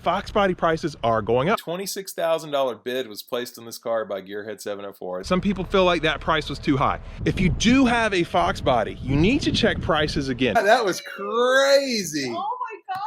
FoxBody prices are going up. $26,000 bid was placed on this car by Gearhead 704. Some people feel like that price was too high. If you do have a FoxBody, you need to check prices again. That was crazy. Oh my God.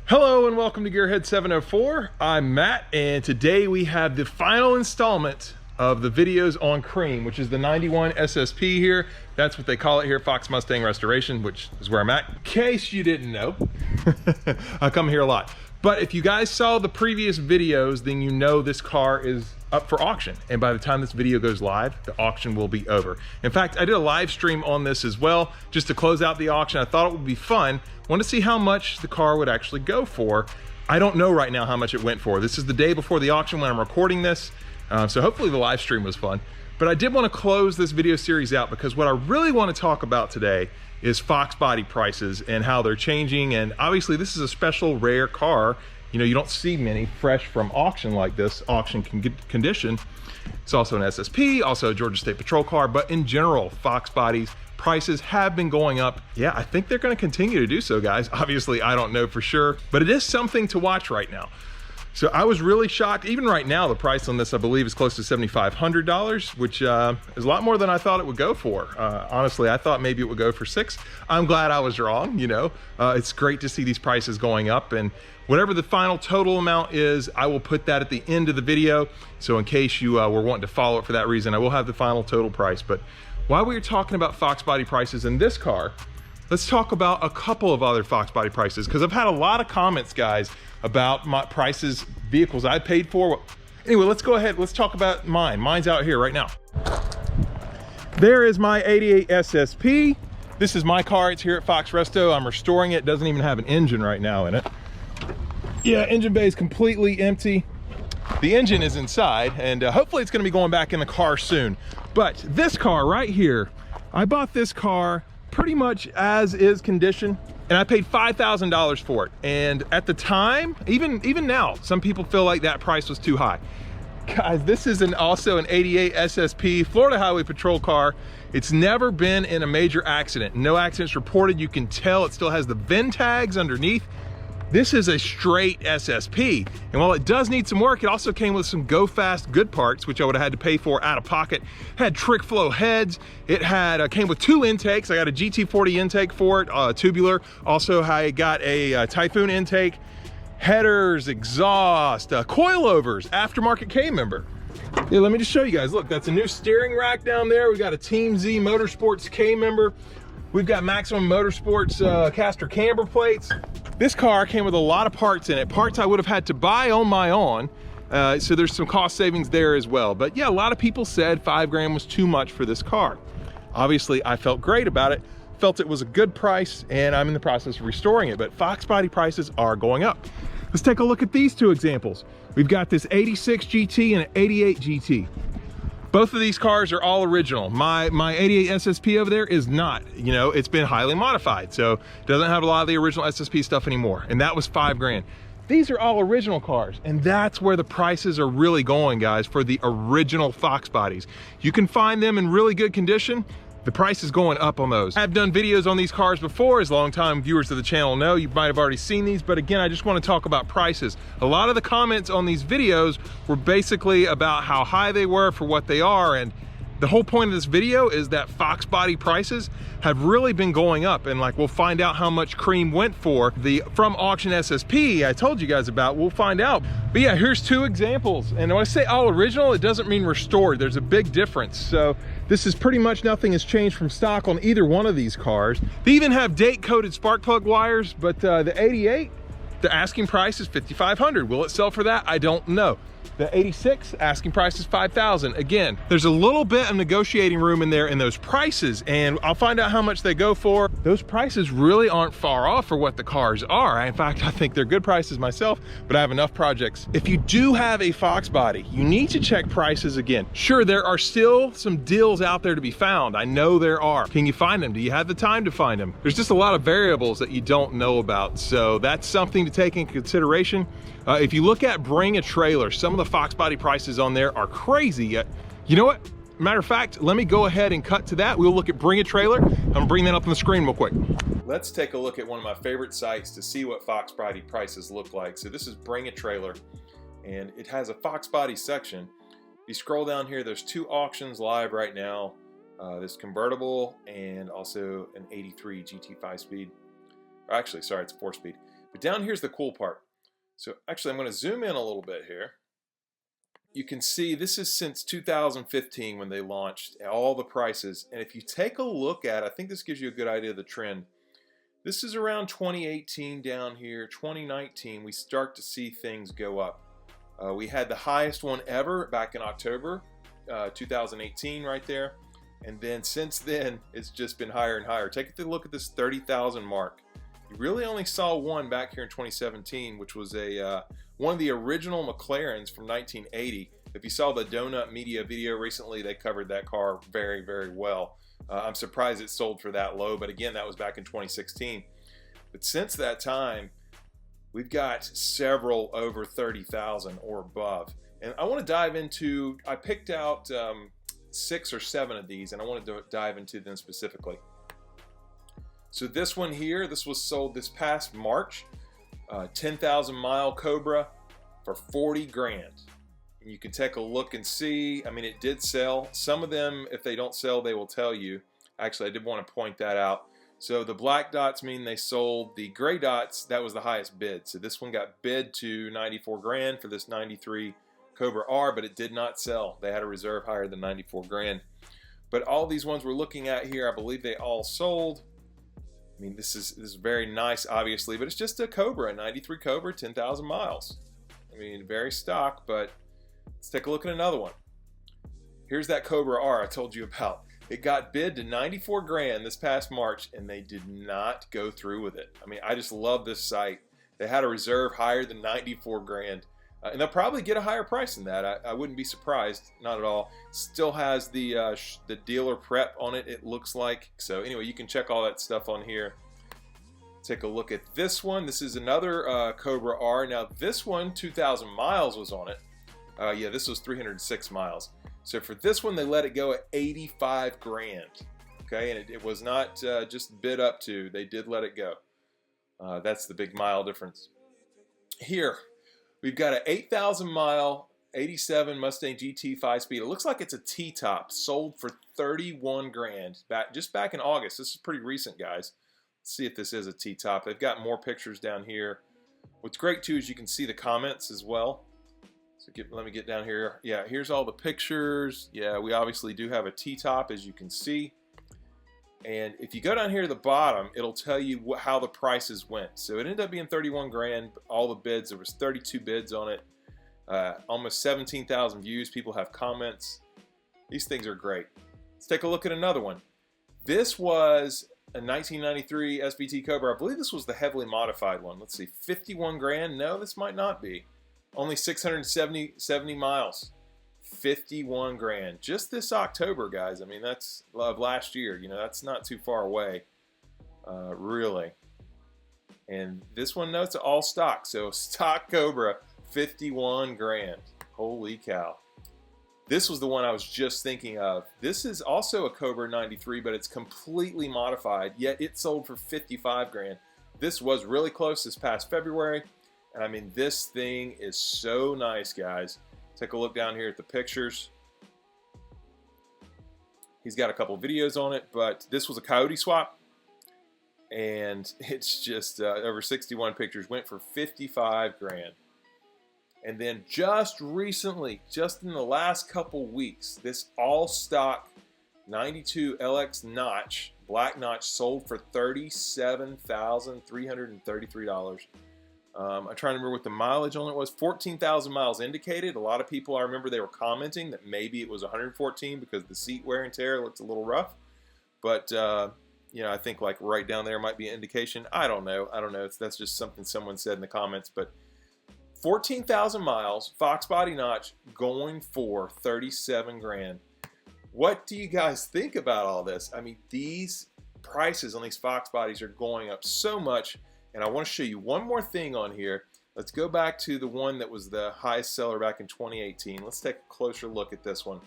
Hello and welcome to Gearhead 704. I'm Matt, and today we have the final installment of the videos on Cream, which is the 91 SSP here. That's what they call it here, Fox Mustang Restoration, which is where I'm at. In case you didn't know, I come here a lot. But if you guys saw the previous videos, then you know this car is up for auction. And by the time this video goes live, the auction will be over. In fact, I did a live stream on this as well, just to close out the auction. I thought it would be fun. Want to see how much the car would actually go for. I don't know right now how much it went for. This is the day before the auction when I'm recording this. So hopefully the live stream was fun. But I did want to close this video series out because what I really want to talk about today is FoxBody prices and how they're changing. And obviously this is a special rare car. You know, you don't see many fresh from auction like this, auction condition. It's also an SSP, also a Georgia State Patrol car, but in general, FoxBodies prices have been going up. Yeah, I think they're gonna continue to do so, guys. Obviously, I don't know for sure, but it is something to watch right now. So I was really shocked. Even right now, the price on this, I believe, is close to $7,500, which is a lot more than I thought it would go for. Honestly, I thought maybe it would go for $6,000. I'm glad I was wrong, you know. It's great to see these prices going up, and whatever the final total amount is, I will put that at the end of the video. So in case you were wanting to follow it for that reason, I will have the final total price. But while we were talking about FoxBody prices in this car, let's talk about a couple of other FoxBody prices, because I've had a lot of comments, guys, about my prices, vehicles I paid for. Anyway, let's go ahead. Let's talk about mine. Mine's out here right now. There is my 88 SSP. This is my car. It's here at Fox Resto. I'm restoring it. It doesn't even have an engine right now in it. Yeah, engine bay is completely empty. The engine is inside, and hopefully it's gonna be going back in the car soon. But this car right here, I bought this car pretty much as is condition, and I paid $5,000 for it. And at the time, even now, some people feel like that price was too high. Guys, this is also an 88 SSP Florida Highway Patrol car. It's never been in a major accident. No accidents reported. You can tell it still has the VIN tags underneath. This is a straight SSP, and while it does need some work, it also came with some go fast good parts, which I would have had to pay for out of pocket. It had trick flow heads. It had came with 2 intakes. I got a GT40 intake for it, tubular. Also, I got a Typhoon intake, headers, exhaust, coilovers, aftermarket K member. Yeah, let me just show you guys. Look, that's a new steering rack down there. We got a Team Z Motorsports K member. We've got Maximum Motorsports caster camber plates. This car came with a lot of parts in it, parts I would have had to buy on my own. So there's some cost savings there as well. But yeah, a lot of people said $5 grand was too much for this car. Obviously, I felt great about it, felt it was a good price, and I'm in the process of restoring it. But FoxBody prices are going up. Let's take a look at these two examples. We've got this 86 GT and an 88 GT. Both of these cars are all original. My 88 SSP over there is not, you know, it's been highly modified. So it doesn't have a lot of the original SSP stuff anymore. And that was $5 grand. These are all original cars. And that's where the prices are really going, guys, for the original FoxBodies. You can find them in really good condition. The price is going up on those. I've done videos on these cars before, as long-time viewers of the channel know. You might have already seen these, but again, I just want to talk about prices. A lot of the comments on these videos were basically about how high they were for what they are, and the whole point of this video is that FoxBody prices have really been going up, and like we'll find out how much Cream went for the from auction SSP I told you guys about. We'll find out. But yeah, here's 2 examples, and when I say all original, it doesn't mean restored. There's a big difference. So this is pretty much nothing has changed from stock on either one of these cars. They even have date coded spark plug wires, but the 88, the asking price is $5,500. Will it sell for that? I don't know. The 86, asking price is $5,000. Again, there's a little bit of negotiating room in there in those prices, and I'll find out how much they go for. Those prices really aren't far off for what the cars are. In fact, I think they're good prices myself, but I have enough projects. If you do have a FoxBody, you need to check prices again. Sure, there are still some deals out there to be found. I know there are. Can you find them? Do you have the time to find them? There's just a lot of variables that you don't know about, so that's something to take into consideration. If you look at Bring a Trailer, some of the FoxBody prices on there are crazy. You know what? Matter of fact, let me go ahead and cut to that. We'll look at Bring a Trailer. I'm gonna bring that up on the screen real quick. Let's take a look at one of my favorite sites to see what FoxBody prices look like. So this is Bring a Trailer, and it has a FoxBody section. If you scroll down here, there's 2 auctions live right now. This convertible and also an 83 GT 5-speed. Actually, sorry, it's 4-speed. But down here's the cool part. So actually, I'm going to zoom in a little bit here. You can see this is since 2015 when they launched, all the prices. And if you take a look at it, I think this gives you a good idea of the trend. This is around 2018 down here. 2019, we start to see things go up. We had the highest one ever back in October 2018 right there. And then since then, it's just been higher and higher. Take a look at this 30,000 mark. You really only saw one back here in 2017, which was one of the original McLarens from 1980. If you saw the Donut Media video recently, they covered that car very, very well. I'm surprised it sold for that low, but again, that was back in 2016. But since that time, we've got several over 30,000 or above. And I want to dive into, I picked out 6 or 7 of these, and I wanted to dive into them specifically. So this one here, this was sold this past March, 10,000 mile Cobra for 40 grand. And you can take a look and see, I mean, it did sell. Some of them, if they don't sell, they will tell you. Actually, I did want to point that out. So the black dots mean they sold. The gray dots, that was the highest bid. So this one got bid to 94 grand for this 93 Cobra R, but it did not sell. They had a reserve higher than 94 grand. But all these ones we're looking at here, I believe they all sold. I mean, this is very nice, obviously, but it's just a Cobra, a 93 Cobra, 10,000 miles. I mean, very stock, but let's take a look at another one. Here's that Cobra R I told you about. It got bid to 94 grand this past March, and they did not go through with it. I mean, I just love this site. They had a reserve higher than 94 grand. And they'll probably get a higher price than that. I wouldn't be surprised, not at all. Still has the dealer prep on it, it looks like. So anyway, you can check all that stuff on here. Take a look at this one. This is another Cobra R. Now this one, 2,000 miles was on it. Yeah, this was 306 miles. So for this one, they let it go at 85 grand. Okay, and it was not just bid up to. They did let it go. That's the big mile difference. Here, we've got an 8,000 mile 87 Mustang GT 5-speed. It looks like it's a T-top, sold for 31 grand. Just back in August. This is pretty recent, guys. Let's see if this is a T-top. They've got more pictures down here. What's great too is you can see the comments as well. So let me get down here. Yeah, here's all the pictures. Yeah, we obviously do have a T-top, as you can see. And if you go down here to the bottom, it'll tell you how the prices went. So it ended up being 31 grand. All the bids, there was 32 bids on it. Almost 17,000 views. People have comments. These things are great. Let's take a look at another one. This was a 1993 SVT Cobra. I believe this was the heavily modified one. Let's see, 51 grand. No, this might not be. Only 670 miles. 51 grand. Just this October, guys. I mean, that's last year. You know, that's not too far away, really. And this one, no, it's all stock. So stock Cobra, 51 grand. Holy cow. This was the one I was just thinking of. This is also a Cobra 93, but it's completely modified, yet it sold for 55 grand. This was really close this past February. And I mean, this thing is so nice, guys. Take a look down here at the pictures. He's got a couple videos on it, but this was a Coyote swap. And it's just over 61 pictures, went for 55 grand. And then just recently, just in the last couple weeks, this all stock 92 LX notch, black notch, sold for $37,333. I'm trying to remember what the mileage on it was. 14,000 miles indicated. A lot of people, I remember they were commenting that maybe it was 114 because the seat wear and tear looked a little rough. But, you know, I think like right down there might be an indication. I don't know. That's just something someone said in the comments. But 14,000 miles, FoxBody notch, going for 37 grand. What do you guys think about all this? I mean, these prices on these FoxBodies are going up so much. And I want to show you one more thing on here. Let's go back to the one that was the highest seller back in 2018. Let's take a closer look at this one.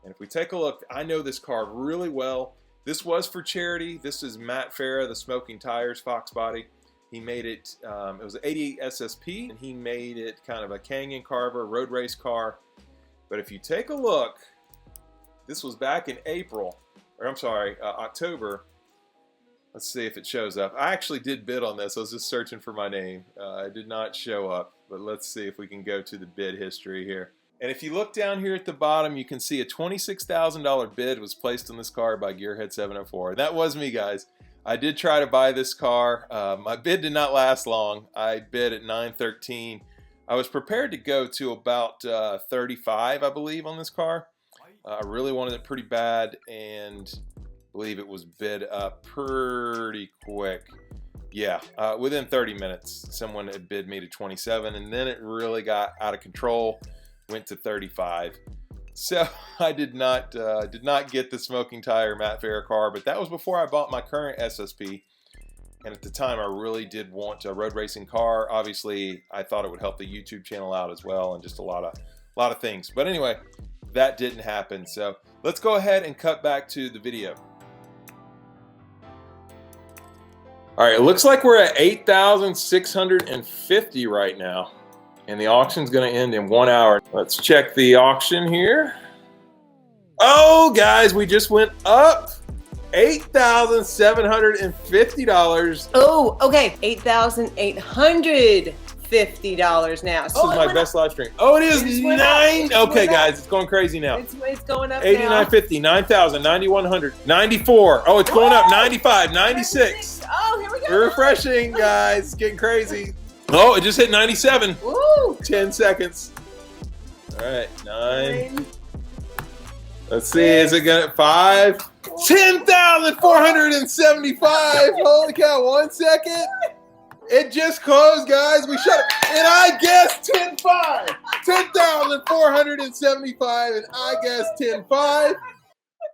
And if we take a look, I know this car really well. This was for charity. This is Matt Farah, the Smoking Tires FoxBody. He made it, it was an 88 SSP, and he made it kind of a canyon carver, road race car. But if you take a look, this was back in April, or I'm sorry, October. Let's see if it shows up. I actually did bid on this. I was just searching for my name. It did not show up, but let's see if we can go to the bid history here. And if you look down here at the bottom, you can see a $26,000 bid was placed on this car by Gearhead 704. That was me, guys. I did try to buy this car. My bid did not last long. I bid at $913. I was prepared to go to about 35, I believe, on this car. I really wanted it pretty bad, and believe it was bid up pretty quick. Yeah, within 30 minutes, someone had bid me to 27, and then it really got out of control, went to 35. So I did not get the Smoking Tire Matt Farah car, but that was before I bought my current SSP. And at the time, I really did want a road racing car. Obviously, I thought it would help the YouTube channel out as well, and just a lot of things. But anyway, that didn't happen. So let's go ahead and cut back to the video. All right, it looks like we're at 8,650 right now, and the auction's going to end in 1 hour. Let's check the auction here. Oh, guys, we just went up $8,750. Oh, okay, $8,850 now. This is my best live stream. Oh, it is nine. Okay, guys, it's going crazy now. It's going up. 89.50, 9,000, 9,100, 94. Oh, it's going up. 95, 96. Oh, here we go. We're refreshing, guys. It's getting crazy. Oh, it just hit 97. Woo. 10 seconds. All right, 9. Let's see, is it gonna 5? 10,475. Holy cow! 1 second. It just closed, guys. We shut it, and I guessed 10.5. 10,475, and I guessed 10.5.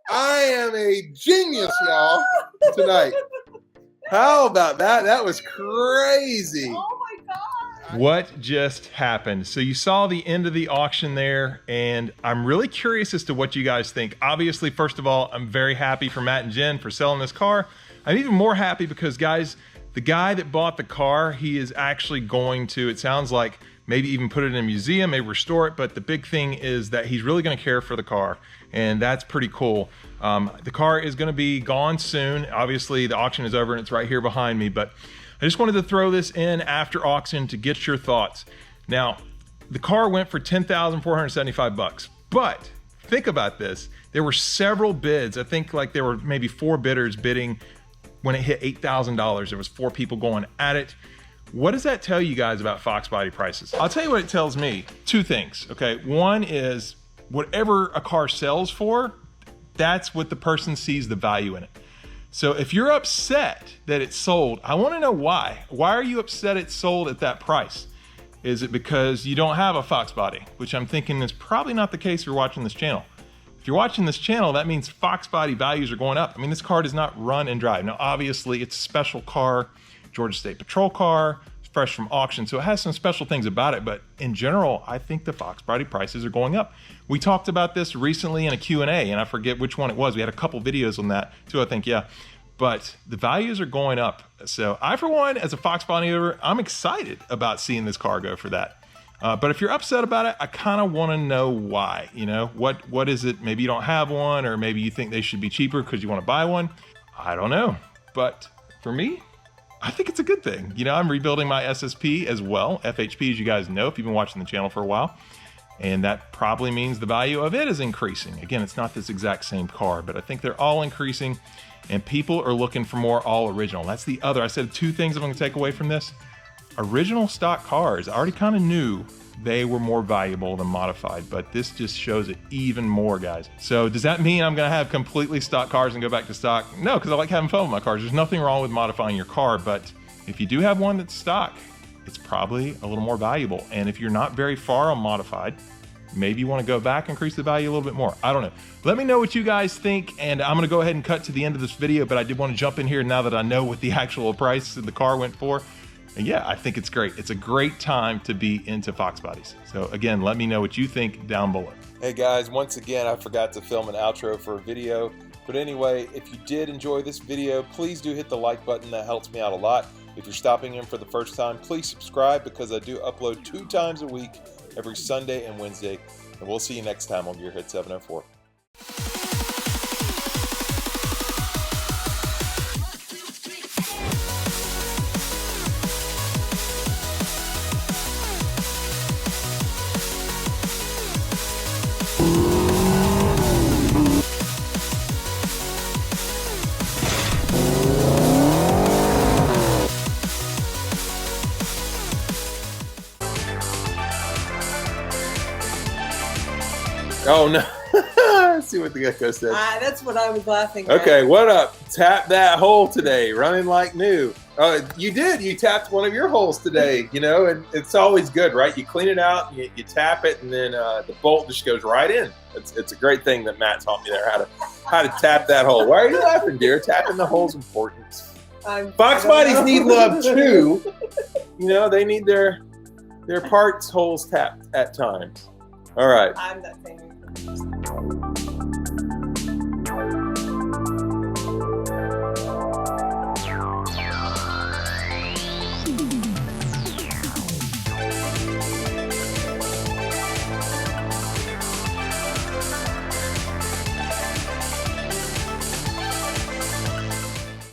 I am a genius, y'all, tonight. How about that? That was crazy. Oh my God. What just happened? So you saw the end of the auction there, and I'm really curious as to what you guys think. Obviously, first of all, I'm very happy for Matt and Jen for selling this car. I'm even more happy because, guys, the guy that bought the car, he is actually going to, it sounds like, maybe even put it in a museum, maybe restore it, but the big thing is that he's really going to care for the car, and that's pretty cool. The car is going to be gone soon. Obviously, the auction is over, and it's right here behind me, but I just wanted to throw this in after auction to get your thoughts. Now, the car went for $10,475, but think about this. There were several bids. I think like there were maybe 4 bidders bidding when it hit $8,000. There was 4 people going at it. What does that tell you guys about FoxBody prices? I'll tell you what it tells me. 2 things, okay? One is whatever a car sells for, that's what the person sees the value in it. So if you're upset that it's sold, I want to know why. Why are you upset it's sold at that price? Is it because you don't have a FoxBody? Which I'm thinking is probably not the case if you're watching this channel. If you're watching this channel, that means FoxBody values are going up. I mean, this car does not run and drive. Now, obviously, it's a special car, Georgia State Patrol car, it's fresh from auction, so it has some special things about it, but in general, I think the FoxBody prices are going up. We talked about this recently in a Q&A, and I forget which one it was. We had a couple videos on that too, I think, yeah. But the values are going up. So I, for one, as a FoxBody owner, I'm excited about seeing this car go for that. But if you're upset about it, I kind of want to know why. You know, what is it? Maybe you don't have one, or maybe you think they should be cheaper because you want to buy one. I don't know. But for me, I think it's a good thing. You know, I'm rebuilding my SSP as well. FHP, as you guys know, if you've been watching the channel for a while. And that probably means the value of it is increasing. Again, it's not this exact same car, but I think they're all increasing. And people are looking for more all original. That's the other. I said 2 things I'm going to take away from this. original stock cars, I already kind of knew they were more valuable than modified, but this just shows it even more, guys. So does that mean I'm gonna have completely stock cars and go back to stock? No, because I like having fun with my cars. There's nothing wrong with modifying your car, but if you do have one that's stock, it's probably a little more valuable. And if you're not very far on modified, maybe you want to go back and increase the value a little bit more. I don't know. Let me know what you guys think, and I'm going to go ahead and cut to the end of this video, but I did want to jump in here now that I know what the actual price of the car went for. And yeah, I think it's great. It's a great time to be into FoxBodies. So again, let me know what you think down below. Hey guys, once again, I forgot to film an outro for a video. But anyway, if you did enjoy this video, please do hit the like button. That helps me out a lot. If you're stopping in for the first time, please subscribe because I do upload 2 times a week, every Sunday and Wednesday. And we'll see you next time on Gearhead 704. Oh no. Let's see what the gecko said. That's what I was laughing at. Okay, what up? Tap that hole today, running like new. You did. You tapped one of your holes today, you know, and it's always good, right? You clean it out, you tap it, and then the bolt just goes right in. It's a great thing that Matt taught me there, how to tap that hole. Why are you laughing, dear? Tapping the hole's important. FoxBodies need love too. You know, they need their parts holes tapped at times. All right. I'm not saying